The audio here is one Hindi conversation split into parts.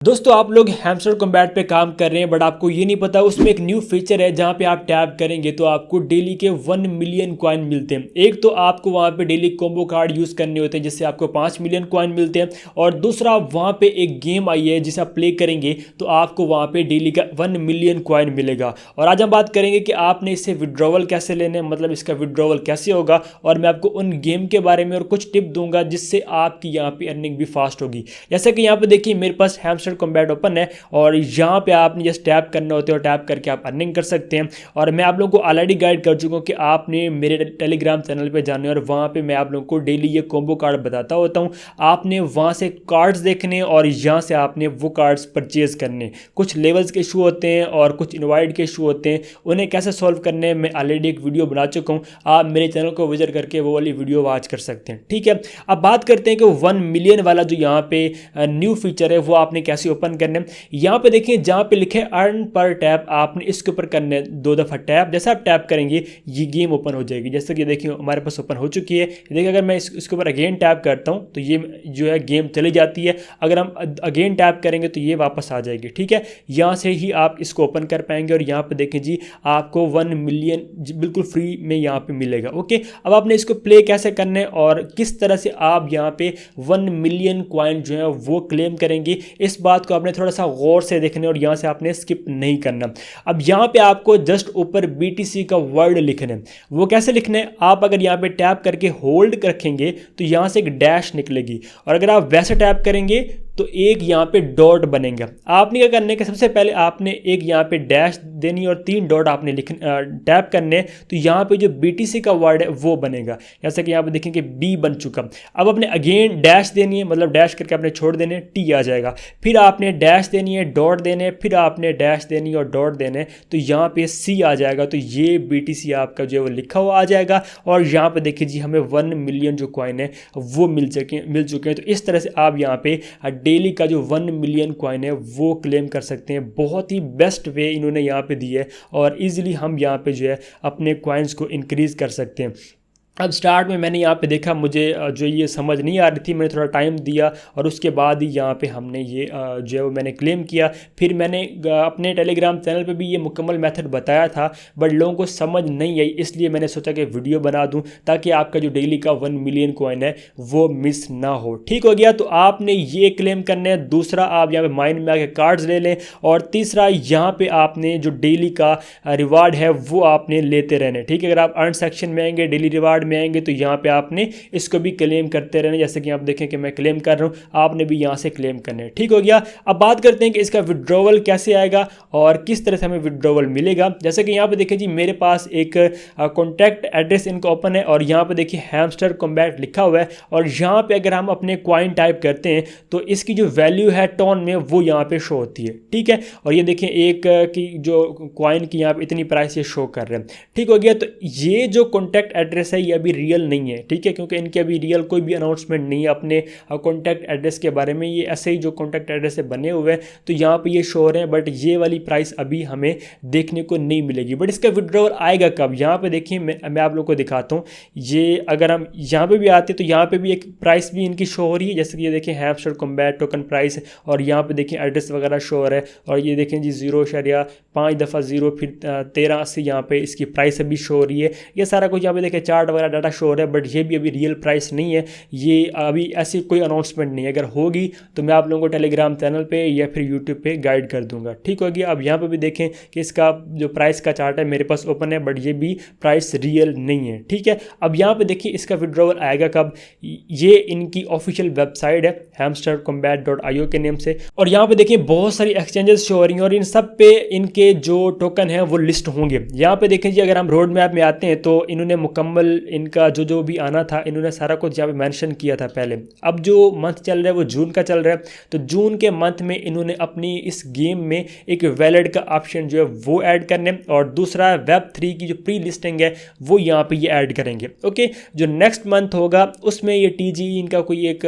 दोस्तों आप लोग हैमस्टर कॉम्बैट पे काम कर रहे हैं बट आपको ये नहीं पता उसमें एक न्यू फीचर है जहाँ पे आप टैप करेंगे तो आपको डेली के 1 मिलियन कॉइन मिलते हैं। एक तो आपको वहाँ पे डेली कॉम्बो कार्ड यूज़ करने होते हैं जिससे आपको 5 मिलियन कॉइन मिलते हैं, और दूसरा वहाँ पे एक गेम आई है जिसे आप प्ले करेंगे तो आपको वहाँ पे डेली का 1 मिलियन कॉइन मिलेगा। और आज हम बात करेंगे कि आपने इससे विड्रॉवल कैसे लेने हैं, मतलब इसका विड्रॉवल कैसे होगा, और मैं आपको उन गेम के बारे में और कुछ टिप दूंगा जिससे आपकी यहाँ पे अर्निंग भी फास्ट होगी। जैसे कि यहाँ पे देखिए मेरे पास हैमस्टर कॉम्बैट ओपन है और यहाँ पे आपने जस्ट टैप करना होता है और टैप करके आप अर्निंग कर सकते हैं। और मैं आप लोगों को ऑलरेडी गाइड कर चुका हूँ कि आपने मेरे टेलीग्राम चैनल पे जाना है और वहाँ पे मैं आप लोगों को डेली ये कॉम्बो कार्ड बताता होता हूँ। आपने वहाँ से कार्ड्स देखने और यहाँ से आपने वो कार्ड्स परचेज करने। कुछ लेवल्स के इशू होते हैं और कुछ इनवाइट के इशू होते हैं, उन्हें कैसे सॉल्व करने मैं ऑलरेडी एक वीडियो बना चुका हूँ। आप मेरे चैनल को विजिट करके वो वाली वीडियो वॉच कर सकते हैं। ठीक है, अब बात करते हैं कि 1 मिलियन वाला जो यहाँ पे न्यू फीचर है वो आपने कैसे ओपन करने। यहाँ पे देखिए जहाँ पे लिखे अर्न पर टैप, आपने इसके ऊपर करने 2 दफ़ा टैप। जैसे आप टैप करेंगे ये गेम ओपन हो जाएगी। जैसे कि देखिए हमारे पास ओपन हो चुकी है। देखिए अगर मैं इसके ऊपर अगेन टैप करता हूँ तो ये जो है गेम चली जाती है। अगर हम अगेन टैप करेंगे तो ये वापस आ जाएगी। ठीक है, यहाँ से ही आप इसको ओपन कर पाएंगे। और यहाँ पे देखें जी आपको 1 मिलियन बिल्कुल फ्री में यहाँ पे मिलेगा। ओके, अब आपने इसको प्ले कैसे करने और किस तरह से आप यहाँ पे 1 मिलियन कॉइन जो है वो क्लेम करेंगे, इस बात को आपने थोड़ा सा गौर से देखने और यहाँ से आपने स्किप नहीं करना। अब यहाँ पे आपको जस्ट ऊपर BTC का वर्ड लिखना है। वो कैसे लिखना है, आप अगर यहाँ पे टैप करके होल्ड रखेंगे तो यहाँ से एक डैश निकलेगी, और अगर आप वैसे टैप करेंगे तो एक यहाँ पे डॉट बनेगा। आपने क्या करने के सबसे पहले आपने एक यहाँ पे डैश देनी और 3 डॉट आपने टैप करने, तो यहाँ पे जो BTC का वर्ड है वो बनेगा। जैसे कि यहाँ पे देखेंगे B बन चुका। अब आपने अगेन डैश देनी है, मतलब डैश करके आपने छोड़ देने, T आ जाएगा। फिर आपने डैश देनी है, डॉट देने, फिर आपने डैश देनी और डॉट देने, तो यहाँ पे C आ जाएगा। तो ये BTC आपका जो है वो लिखा हुआ आ जाएगा। और यहाँ पे देखिए जी हमें 1 मिलियन जो कॉइन है वो मिल चुके हैं। तो इस तरह से आप यहाँ पे डेली का जो 1 मिलियन कॉइन है वो क्लेम कर सकते हैं। बहुत ही बेस्ट वे इन्होंने यहाँ पे दी है और इजीली हम यहाँ पे जो है अपने कॉइन्स को इंक्रीज़ कर सकते हैं। अब स्टार्ट में मैंने यहाँ पे देखा, मुझे जो ये समझ नहीं आ रही थी, मैंने थोड़ा टाइम दिया और उसके बाद ही यहाँ पे हमने ये जो है वो मैंने क्लेम किया। फिर मैंने अपने टेलीग्राम चैनल पे भी ये मुकम्मल मेथड बताया था बट लोगों को समझ नहीं आई, इसलिए मैंने सोचा कि वीडियो बना दूँ ताकि आपका जो डेली का 1 मिलियन कॉइन है वो मिस ना हो। ठीक हो गया, तो आपने ये क्लेम करना है। दूसरा आप यहाँ पर माइंड में आके कार्ड्स ले लें, और तीसरा यहाँ पर आपने जो डेली का रिवार्ड है वो आपने लेते रहने। ठीक है, अगर आप अर्न सेक्शन में आएंगे, डेली रिवार्ड में आएंगे, तो यहाँ पे आपने इसको भी क्लेम करते रहना। जैसे कि आप देखें कि मैं क्लेम कर रहा हूँ, आपने भी यहाँ से क्लेम करना है। ठीक हो गया, अब बात करते हैं कि इसका विड्रॉवल कैसे आएगा और किस तरह से हमें विड्रॉवल मिलेगा। जैसे कि यहाँ पे देखिए जी मेरे पास एक कॉन्टैक्ट एड्रेस इनका ओपन है और यहाँ पे देखिए हैमस्टर कॉम्बैट लिखा हुआ है। और यहाँ पे अगर हम अपने कॉइन टाइप करते हैं तो इसकी जो वैल्यू है टोन में वो यहाँ पे शो होती है। ठीक है, और ये देखिए एक की जो कॉइन की यहाँ पे इतनी प्राइस ये शो कर रहे हैं। ठीक हो गया, तो ये जो कॉन्टैक्ट एड्रेस है ये अभी रियल नहीं है। ठीक है, क्योंकि इनके अभी रियल कोई भी अनाउंसमेंट नहीं है अपने कॉन्टैक्ट एड्रेस के बारे में। ये ऐसे ही जो कॉन्टैक्ट एड्रेस से बने हुए हैं तो यहाँ पे ये शो हो रहे हैं, बट ये वाली प्राइस अभी हमें देखने को नहीं मिलेगी। बट इसका विड्रॉवल आएगा कब, यहाँ पे देखिए मैं आप लोगों को दिखाता हूँ। ये अगर हम यहाँ पे भी आते तो यहाँ पे भी एक प्राइस भी इनकी शो हो रही है। जैसे कि ये देखें हैमस्टर कॉम्बैट टोकन प्राइस, और यहाँ पे देखें एड्रेस वगैरह शो हो रहा है। और ये देखें जी 0.5 दफ़ा 0 फिर 1380 यहाँ पे इसकी प्राइस अभी शो हो रही है। ये सारा कुछ यहाँ पे देखें चार्ट वगैरह डाटा शो हो रहा है, बट ये भी अभी रियल प्राइस नहीं है। ये अभी ऐसी कोई अनाउंसमेंट नहीं है। अगर होगी तो मैं आप लोगों को टेलीग्राम चैनल पे या फिर यूट्यूब पे गाइड कर दूंगा। ठीक हो गया, अब यहाँ पे भी देखें कि इसका जो प्राइस का चार्ट है मेरे पास ओपन है, बट ये भी प्राइस रियल नहीं है। ठीक है, अब यहाँ पे देखिए इसका विड्रॉवल आएगा कब। ये इनकी ऑफिशियल वेबसाइट है hamstercombat.io के नेम से, और यहाँ पे देखिए बहुत सारी एक्सचेंजेस शो हो रही हैं और इन सब पे इनके जो टोकन है वो लिस्ट होंगे। यहाँ पे देखें जी अगर हम रोड मैप में आते हैं तो इन्होंने मुकम्मल इनका जो भी आना था इन्होंने सारा कुछ यहाँ पे मेंशन किया था पहले। अब जो मंथ चल रहा है वो जून का चल रहा है, तो जून के मंथ में इन्होंने अपनी इस गेम में एक वैलिड का ऑप्शन जो है वो ऐड करने, और दूसरा Web3 की जो प्री लिस्टिंग है वो यहाँ पे ये ऐड करेंगे। ओके, जो नेक्स्ट मंथ होगा उसमें ये TG इनका कोई एक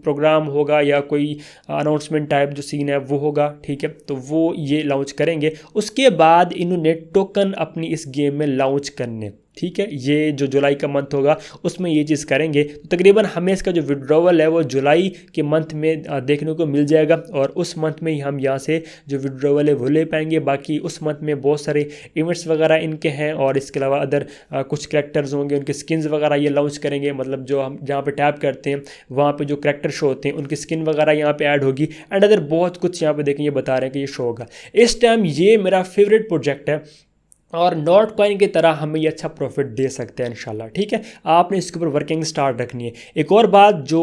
प्रोग्राम होगा या कोई अनाउंसमेंट टाइप जो सीन है वो होगा। ठीक है, तो वो ये लॉन्च करेंगे। उसके बाद इन्होंने टोकन अपनी इस गेम में लॉन्च करने। ठीक है, ये जो जुलाई का मंथ होगा उसमें ये चीज़ करेंगे तो तकरीबन हमें इसका जो विड्रॉवल है वो जुलाई के मंथ में देखने को मिल जाएगा और उस मंथ में ही हम यहाँ से जो विड्रॉवल है वो ले पाएंगे। बाकी उस मंथ में बहुत सारे इवेंट्स वगैरह इनके हैं और इसके अलावा अदर कुछ करैक्टर्स होंगे, उनके स्किन्स वगैरह ये लॉन्च करेंगे, मतलब जो हम जहाँ पे टैप करते हैं वहाँ पे जो करैक्टर शो होते हैं उनकी स्किन वगैरह यहाँ पे ऐड होगी एंड अदर बहुत कुछ यहाँ पे देखें, ये बता रहे हैं कि ये शो होगा। इस टाइम ये मेरा फेवरेट प्रोजेक्ट है और नॉट कॉइन की तरह हमें ये अच्छा प्रॉफिट दे सकते हैं इंशाल्लाह। ठीक है, आपने इसके ऊपर वर्किंग स्टार्ट रखनी है। एक और बात जो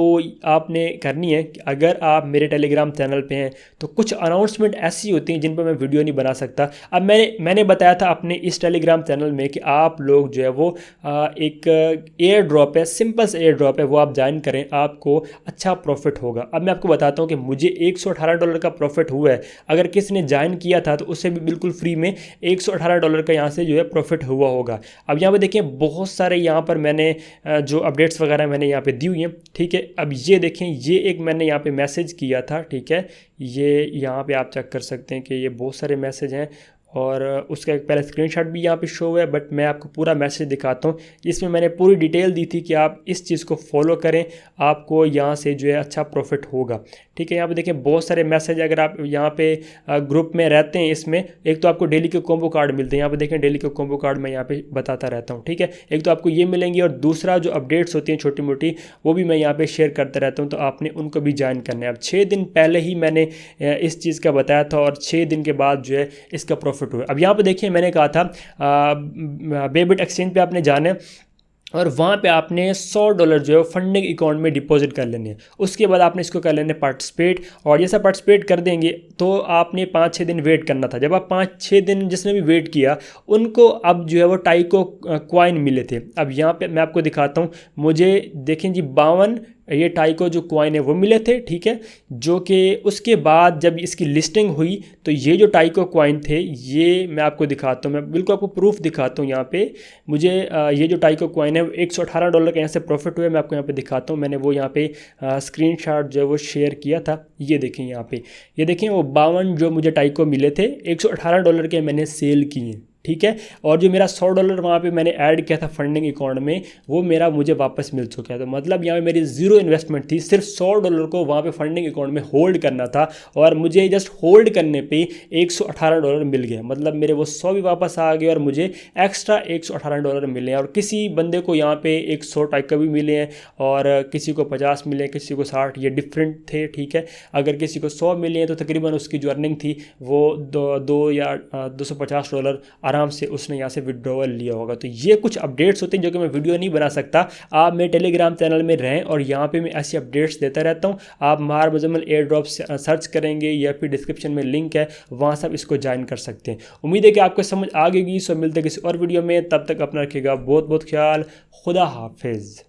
आपने करनी है कि अगर आप मेरे टेलीग्राम चैनल पे हैं तो कुछ अनाउंसमेंट ऐसी होती हैं जिन पर मैं वीडियो नहीं बना सकता। अब मैंने बताया था अपने इस टेलीग्राम चैनल में कि आप लोग जो है वो एक एयर ड्रॉप है, सिंपल से एयर ड्रॉप है, वो आप ज्वाइन करें, आपको अच्छा प्रॉफिट होगा। अब मैं आपको बताता हूँ कि मुझे $118 का प्रॉफिट हुआ है। अगर किसी ने ज्वाइन किया था तो उससे भी बिल्कुल फ्री में $118 का यहाँ से जो है प्रॉफिट हुआ होगा। अब यहाँ पे देखें बहुत सारे यहाँ पर मैंने जो अपडेट्स वगैरह मैंने यहाँ पे दी हुई हैं। ठीक है, अब ये देखें, ये एक मैंने यहाँ पे मैसेज किया था। ठीक है, ये यहाँ पे आप चेक कर सकते हैं कि ये बहुत सारे मैसेज हैं और उसका एक पहले स्क्रीनशॉट भी यहाँ पे शो हुआ है, बट मैं आपको पूरा मैसेज दिखाता हूँ। इसमें मैंने पूरी डिटेल दी थी कि आप इस चीज़ को फॉलो करें, आपको यहाँ से जो है अच्छा प्रॉफिट होगा। ठीक है, यहाँ पे देखें बहुत सारे मैसेज, अगर आप यहाँ पे ग्रुप में रहते हैं इसमें, एक तो आपको डेली के कॉम्बो कार्ड मिलते हैं। यहाँ पे देखें डेली के कॉम्बो कार्ड मैं यहाँ पे बताता रहता हूँ। ठीक है, एक तो आपको ये मिलेंगे और दूसरा जो अपडेट्स होती हैं छोटी मोटी वो भी मैं यहाँ पे शेयर करता रहता हूँ, तो आपने उनको भी ज्वाइन करना है। अब 6 दिन पहले ही मैंने इस चीज़ का बताया था और 6 दिन के बाद जो है इसका प्रॉफिट हुआ। अब यहाँ पे देखिए मैंने कहा था बेबिट एक्सचेंज पे आपने जाना है और वहाँ पे आपने $100 जो है फंडिंग अकाउंट में डिपॉजिट कर लेने हैं। उसके बाद आपने इसको कर लेने पार्टिसिपेट, और जैसा पार्टिसिपेट कर देंगे तो आपने 5-6 दिन वेट करना था। जब आप 5-6 दिन जिसने भी वेट किया उनको अब जो है वो टाइको कॉइन मिले थे। अब यहाँ पे मैं आपको दिखाता हूँ, मुझे देखें जी 52 ये टाइको जो कॉइन है वो मिले थे। ठीक है, जो कि उसके बाद जब इसकी लिस्टिंग हुई तो ये जो टाइको कॉइन थे ये मैं आपको दिखाता हूँ, मैं बिल्कुल आपको प्रूफ दिखाता हूँ। यहाँ पे मुझे ये जो टाइको कॉइन है $118 का यहाँ से प्रॉफिट हुआ, मैं आपको यहाँ पे दिखाता हूँ। मैंने वो यहाँ पे स्क्रीनशॉट जो है वो शेयर किया था, ये देखें यहाँ पे, ये देखें वो 52 जो मुझे टाइको मिले थे $118 के मैंने सेल किए। ठीक है, और जो मेरा $100 वहाँ पे मैंने ऐड किया था फंडिंग अकाउंट में वो मेरा मुझे वापस मिल चुका है। तो मतलब यहाँ पे मेरी ज़ीरो इन्वेस्टमेंट थी, सिर्फ $100 को वहाँ पे फंडिंग अकाउंट में होल्ड करना था और मुझे जस्ट होल्ड करने पे $118 मिल गया। मतलब मेरे वो 100 भी वापस आ गए और मुझे एक्स्ट्रा $118 मिले हैं। और किसी बंदे को यहाँ पे 100 टाइप का भी मिले हैं और किसी को 50 मिले, किसी को 60, ये डिफरेंट थे। ठीक है, अगर किसी को 100 मिले हैं तो तकरीबन उसकी जो अर्निंग थी वो $2 या $250 आराम से उसने यहाँ से विड्रॉवल लिया होगा। तो ये कुछ अपडेट्स होते हैं जो कि मैं वीडियो नहीं बना सकता। आप मेरे टेलीग्राम चैनल में रहें और यहाँ पे मैं ऐसी अपडेट्स देता रहता हूँ। आप Mahar Muzammil air drop search करेंगे या फिर डिस्क्रिप्शन में लिंक है, वहाँ से आप इसको ज्वाइन कर सकते हैं। उम्मीद है कि आपको समझ आ गई। सो मिलते हैं किसी और वीडियो में, तब तक अपना रखिएगा बहुत बहुत ख्याल। खुदा हाफिज़।